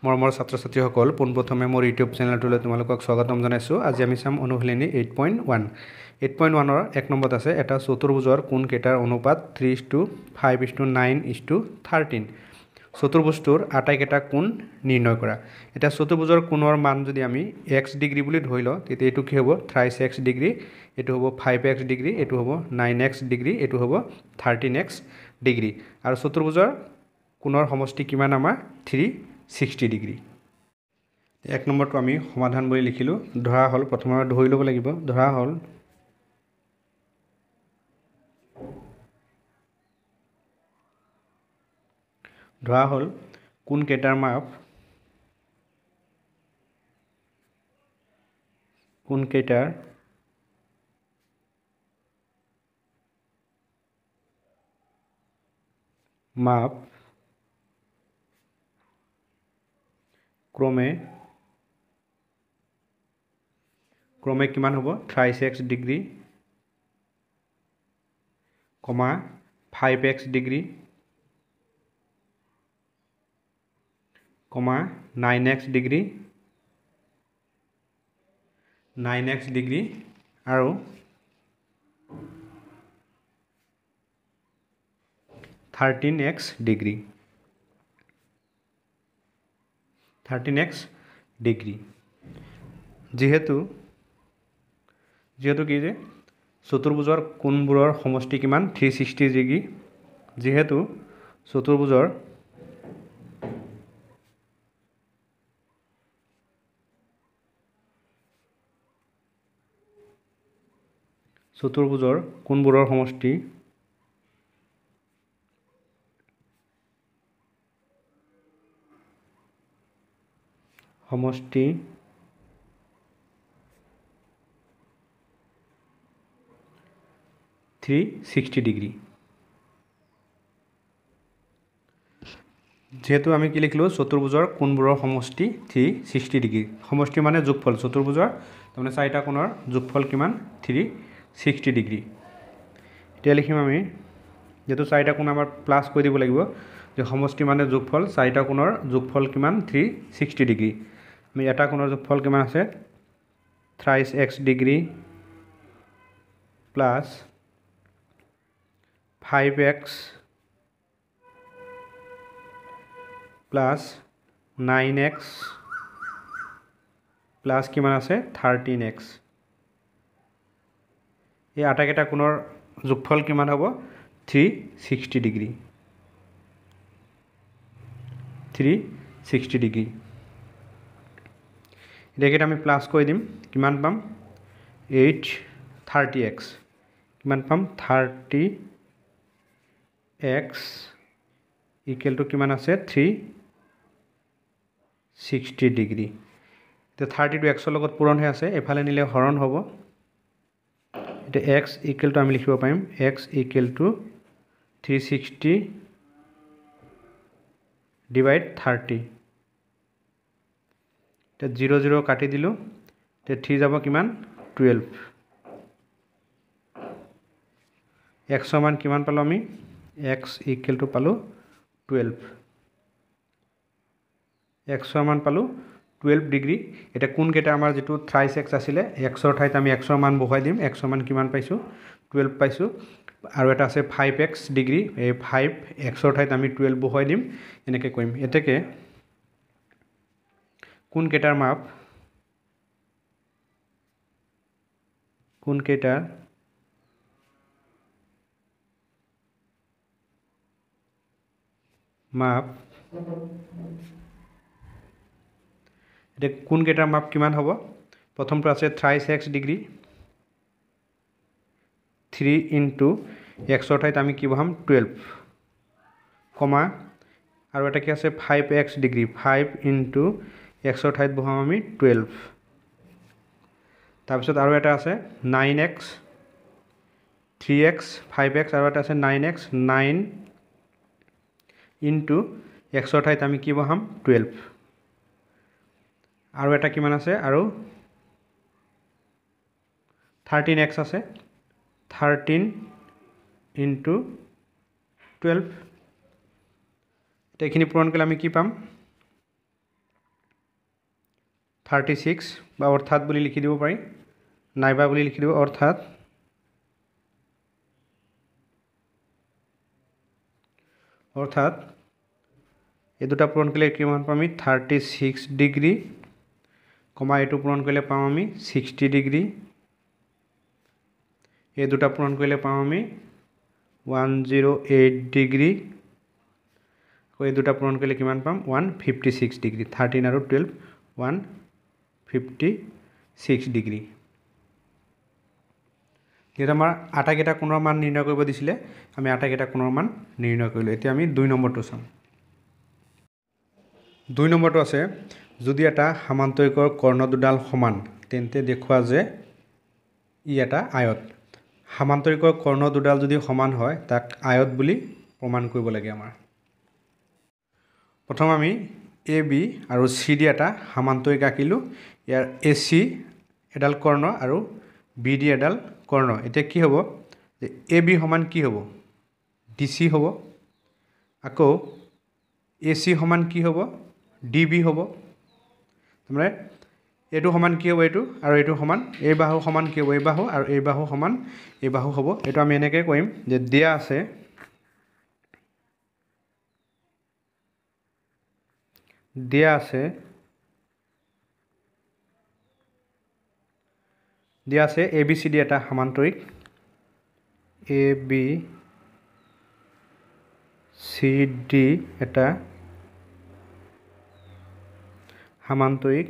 মৰমৰ ছাত্ৰ ছাত্ৰীসকল পোনপ্ৰথমে মোৰ ইউটিউব চেনেলটোলৈ তোমালোকক স্বাগতম জনাইছোঁ। আজি আমি চাম অনুশীলনী 8.1। 8.1ৰ 1 নম্বৰত আছে এটা চতুৰ্ভুজৰ কোণকেইটাৰ অনুপাত 3:5:9:13। চতুৰ্ভুজটোৰ আটাইকেইটা কোণ নিৰ্ণয় কৰা। এটা চতুৰ্ভুজৰ কোণৰ মান যদি আমি x ডিগ্ৰী বুলি ধৰি লওঁ তেতিয়া এইটো কি হ'ব 30x ডিগ্ৰী, এইটো হ'ব 5x ডিগ্ৰী, এইটো হ'ব 9x ডিগ্ৰী, এইটো হ'ব 13x ডিগ্ৰী। আৰু চতুৰ্ভুজৰ কোণৰ সমষ্টি কিমান আমাৰ 360 ডিগ্ৰী। 1 নম্বৰটো আমি সমাধান বুলি লিখিলোঁ। ধৰা হ'ল প্ৰথমে ধৰি ল'ব লাগিব। ধৰা হ'ল কোণকেইটাৰ মাপ ক্ৰমে কিমান হ'ব 30x degree, 5x degree, 9x degree, 9x degree আৰু 13x ডিগ্ৰী। 13x ডিগ্ৰী যিহেতু কি যে চতুৰ্ভুজৰ কোণবোৰৰ সমষ্টি কিমান 360 ডিগ্ৰী, যিহেতু চতুৰ্ভুজৰ কোণবোৰৰ সমষ্টি 360 ডিগ্ৰী। যেহেতু আমি কি লিখিলোঁ চতুৰ্ভুজৰ কোণবোৰৰ সমষ্টি 360 ডিগ্ৰী। সমষ্টি মানে যোগফল, চতুৰ্ভুজৰ তাৰমানে চাৰিটা কোণৰ যোগফল কিমান 360 ডিগ্ৰী। এতিয়া লিখিম আমি যেহেতু চাৰিটা কোণ আমাৰ প্লাছ কৰি দিব লাগিব যে সমষ্টি মানে যোগফল, চাৰিটা কোণৰ যোগফল কিমান 360 ডিগ্ৰী। আমি এটা কোণৰ যোগফল কিমান আছে 30x degree plus 5x plus 9x plus কিমান আছে 13x। এই আটাইকেইটা কোণৰ যোগফল কিমান হ'ব 360 ডিগ্ৰী। 360 ডিগ্ৰী। এতিয়া আমি প্লাছ কৰি দিম, কিমান পাম 30x, কিমান পাম 30x ইকুৱেল টু কিমান আছে 360 ডিগ্ৰী। এতিয়া 30টো xৰ লগত পূৰণ হৈ আছে, এফালে নিলে হৰণ হ'ব। এতিয়া x ইকুৱেল টু আমি লিখিব পাৰিম x ইকুৱেল টু 360 ডিভাইড 30। এতিয়া 0 0 কাটি দিলোঁ, এতিয়া 3 যাব কিমান 12। xৰ মান কিমান পালোঁ আমি x ইকুৱেল টু পালোঁ 12। xৰ মান পালোঁ 12 ডিগ্ৰী। এতিয়া কোণকেইটা আমাৰ যিটো 30x আছিলে xৰ ঠাইত আমি xৰ মান বহুৱাই দিম। xৰ মান কিমান পাইছোঁ 12 পাইছোঁ। আৰু এটা আছে 5x ডিগ্ৰী, এই 5xৰ ঠাইত আমি 12 বহুৱাই দিম, এনেকৈ কৰিম। এতেকে কোণকেইটাৰ মাপ এতিয়া কোণকেইটাৰ মাপ কিমান হ'ব, প্ৰথমটো আছে 30x ডিগ্ৰী 3 ইনটু xৰ ঠাইত আমি কি বহাম 12, আৰু এটা কি আছে 5x ডিগ্ৰী 5 ইনটু xৰ ঠাইত বহাম আমি 12। তাৰপিছত আৰু এটা আছে 9x 3x 5x আৰু এটা আছে 9x 9 ইনটু xৰ ঠাইত আমি কি বহাম 12। আৰু এটা কিমান আছে আৰু 13x আছে 13 ইনটু 12। এইখিনি পূৰণ কৰিলে আমি কি পাম 36 বা অৰ্থাৎ বুলি লিখি দিব পাৰি নাইবা বুলি লিখি দিব অৰ্থাৎ এই দুটা পূৰণ কৰিলে কিমান পাম আমি 36 ডিগ্ৰী কমা এইটো পূৰণ কৰিলে পাম আমি 60 ডিগ্ৰী এই দুটা পূৰণ কৰিলে পাম আমি 108 ডিগ্ৰী এই দুটা পূৰণ কৰিলে কিমান পাম 156 ডিগ্ৰী 13 আৰু 12 156 ডিগ্ৰী যেটা আমাৰ আটাইকেইটা কোণৰ মান নিৰ্ণয় কৰিব দিছিলে আমি আটাইকেইটা কোণৰ মান নিৰ্ণয় কৰিলোঁ এতিয়া আমি 2 নম্বৰটো চাম 2 নম্বৰটো আছে যদি এটা সমান্তৰিকৰ কৰ্ণ দুডাল সমান তেন্তে দেখুৱা যে ই এটা আয়ত সমান্তৰিকৰ কৰ্ণ দুডাল যদি সমান হয় তাক আয়ত বুলি প্ৰমাণ কৰিব লাগে আমাৰ প্ৰথম আমি AB আৰু CD এটা সমান্তৰিক আঁকিলোঁ ইয়াৰ AC এডাল কৰ্ণ আৰু BD এডাল কৰ্ণ এতিয়া কি হ'ব যে AB সমান কি হ'ব DC হ'ব আকৌ AC সমান কি হ'ব DB হ'ব মানে এইটো সমান কি হ'ব এইটো আৰু এইটো সমান এই বাহু সমান কি হ'ব এই বাহু আৰু এই বাহু সমান এই বাহু হ'ব এইটো আমি এনেকৈ কৰিম যে দিয়া আছে ABCD এটা সমান্তৰিক ABCD এটা সমান্তৰিক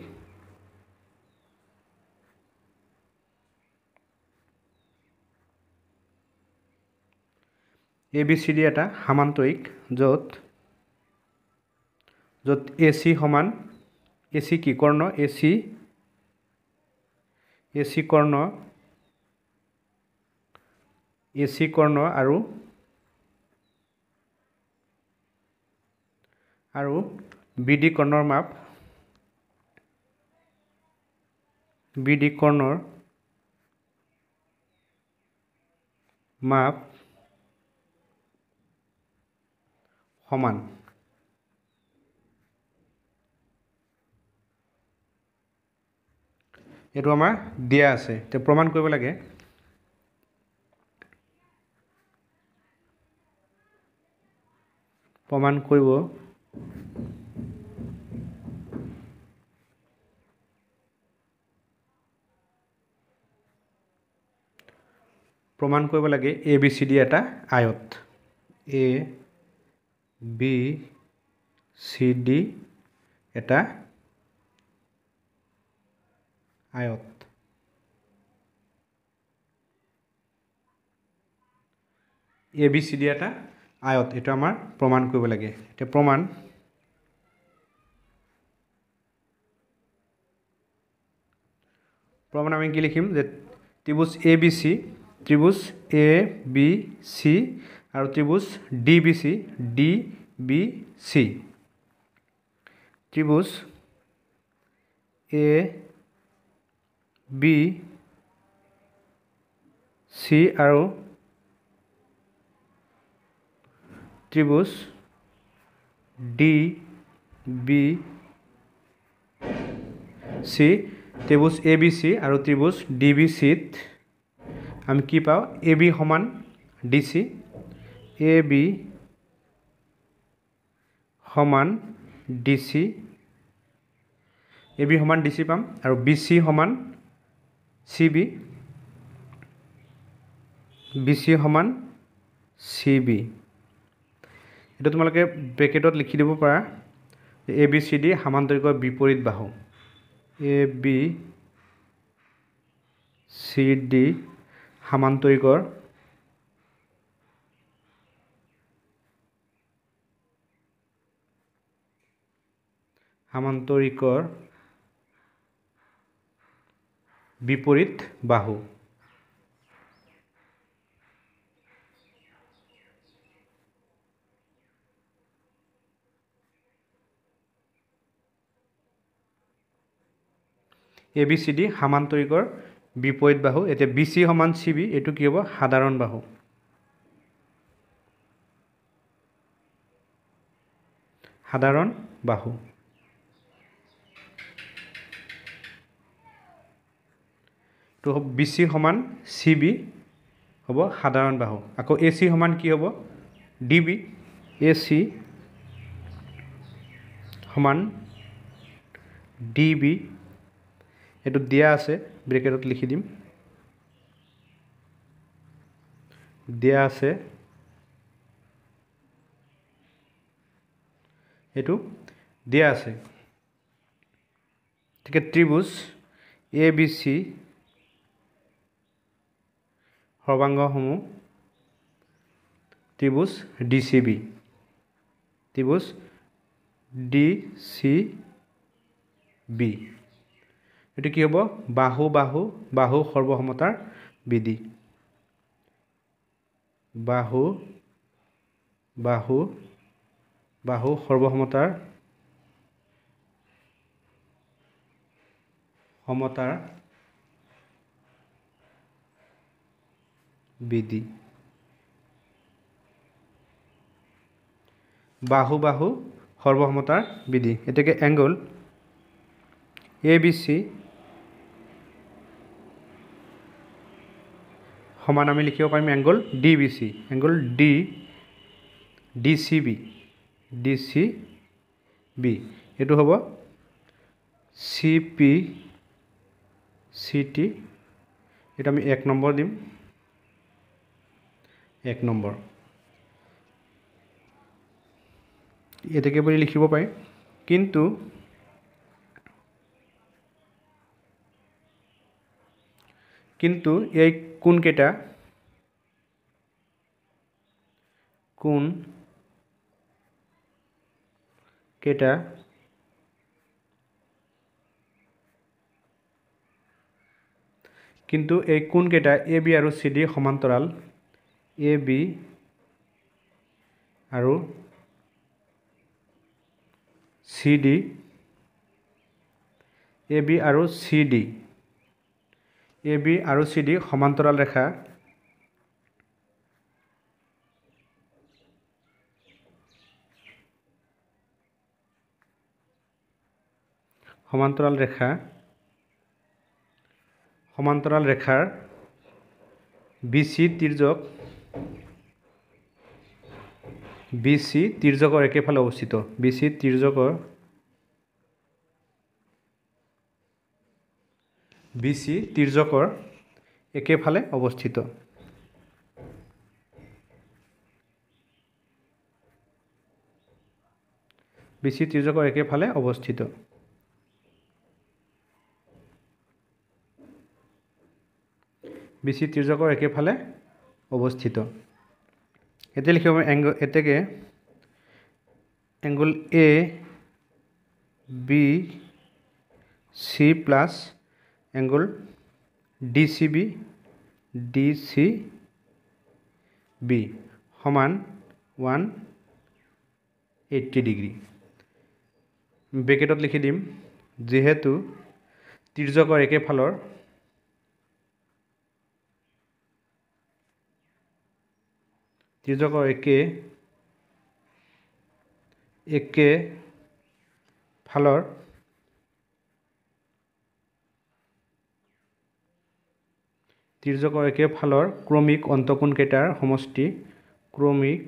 ABCD এটা সমান্তৰিক য'ত AC সমান AC কি কৰ্ণ AC কৰ্ণ আৰু BD কৰ্ণৰ মাপ সমান এইটো আমাৰ দিয়া আছে তে প্ৰমাণ কৰিব লাগে প্ৰমাণ কৰিব লাগে ABCD এটা আয়ত ABCD এটা আয়ত ABCD এটা আয়ত এটা আমাৰ প্ৰমাণ কৰিব লাগে এটা প্ৰমাণ আমি কি লিখিম যে ত্ৰিভুজ ABC আৰু ত্ৰিভুজ DBC ত্ৰিভুজ ABC আৰু ত্ৰিভুজ DBC ত্ৰিভুজ ABC আৰু ত্ৰিভুজ DBCত আমি কি পাওঁ AB সমান DC AB সমান DC পাম আৰু BC সমান CB এটা তোমালোকে ব্ৰেকেটত লিখি দিব পাৰা ABCD সমান্তৰিকৰ বিপৰীত বাহু ABCD সমান্তৰিকৰ বিপৰীত বাহু ABCD সমান্তৰিকৰ বিপৰীত বাহু এতিয়া BC সমান CB এটো কি হ'ব সাধাৰণ বাহু তো বি চি সমান চি বি হ'ব সাধাৰণ বাহু। আকৌ এ চি সমান কি হ'ব ডি বি। এ চি সমান ডি বি, এইটো দিয়া আছে ব্ৰেকেটত লিখি দিম, দিয়া আছে, এইটো দিয়া আছে। ঠিক আছে, ত্ৰিভুজ এ বি চি সৰ্বাংগসমূহ ত্ৰিভুজ ডি চি বি, ত্ৰিভুজ ডি চি বি, এইটো কি হ'ব বাহু বাহু বাহু সৰ্বসমতাৰ বিধি। বাহু বাহু বাহু সৰ্বসমতাৰ বিধি। বাহু বাহু সৰ্বসমতাৰ বিধি। এতেকে এংগল এ বি চি সমান আমি লিখিব পাৰিম angle D B C, angle D C B, এইটো হ'ব চি পি চি টি, এইটো আমি 1 নম্বৰ দিম, 1 নম্বৰ। এতেকে বুলি লিখিব পাৰিম। কিন্তু এই কোণকেইটা এ বি আৰু চি ডি সমান্তৰাল, এ বি আৰু চি ডি, এ বি আৰু চি ডি, এ বি আৰু চি ডি সমান্তৰাল ৰেখা, সমান্তৰাল ৰেখাৰ বি চি তিৰ্যকৰ একেফালে অৱস্থিত, বি চি তিৰ্যকৰ একেফালে অৱস্থিত। বি চি তিৰ্যকৰ একেফালে অৱস্থিত। বি চি তিৰ্যকৰ একেফালে অৱস্থিত। এতিয়া লিখিব এতেকে angle A B C plus angle D C B সমান 180 ডিগ্ৰী। ব্ৰেকেটত লিখি দিম, যিহেতু তিৰ্যকৰ একেফালৰ একেফালৰ ক্ৰমিক অন্তকোণকেইটাৰ সমষ্টি, ক্ৰমিক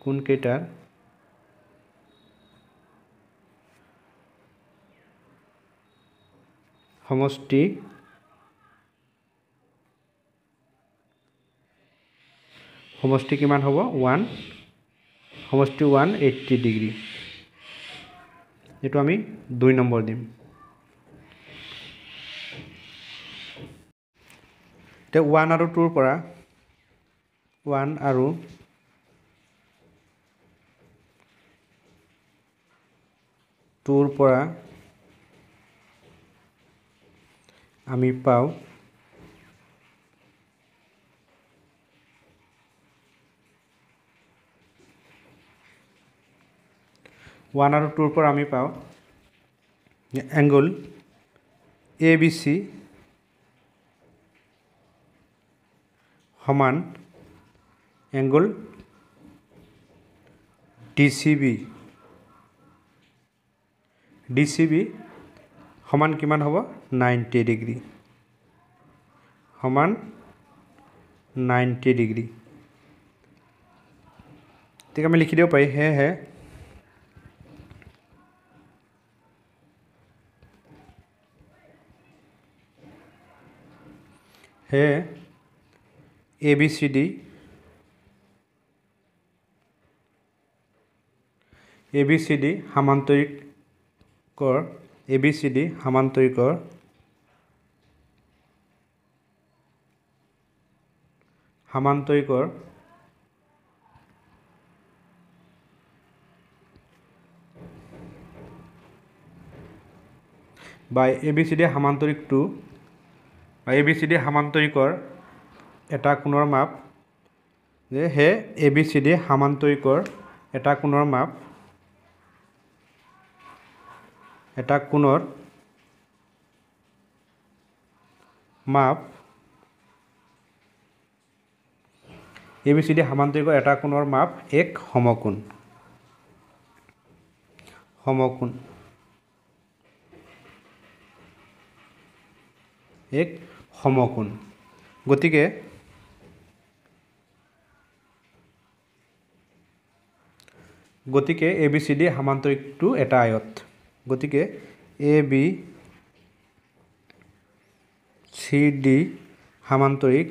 কোণকেইটাৰ সমষ্টি কিমান হ'ব 180 ডিগ্ৰী। এইটো আমি 2 নম্বৰ দিম। এতিয়া 1 আৰু 2 পৰা 1 আৰু 2 পৰা আমি পাওঁ 1 আৰু 2 পৰা আমি পাওঁ এংগল এ বি চি সমান এংগল DCB সমান কিমান হ'ব 90 ডিগ্ৰী সমান 90 ডিগ্ৰী ঠিক আমি লিখি দিব পাৰি সেয়েহে ABCD সামান্তৰিকৰ বা ABCD সামান্তৰিকটো বা ABCD সামান্তৰিকৰ এটা কোণৰ মাপ যে হে ABCD সামান্তৰিকৰ এটা কোণৰ মাপ এটা কোণৰ মাপ ABCD সামান্তৰিকৰ এটা কোণৰ মাপ এক সমকোণ এক সমকোণ গতিকে ABCD সামান্তৰিকটো এটা আয়ত গতিকে ABCD সামান্তৰিক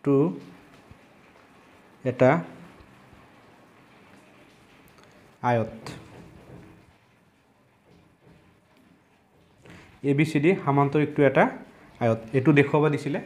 টু এটা আয়ত ABCD সামান্তৰিকটো এটা আয়ত এটো দেখুৱাব দিছিলে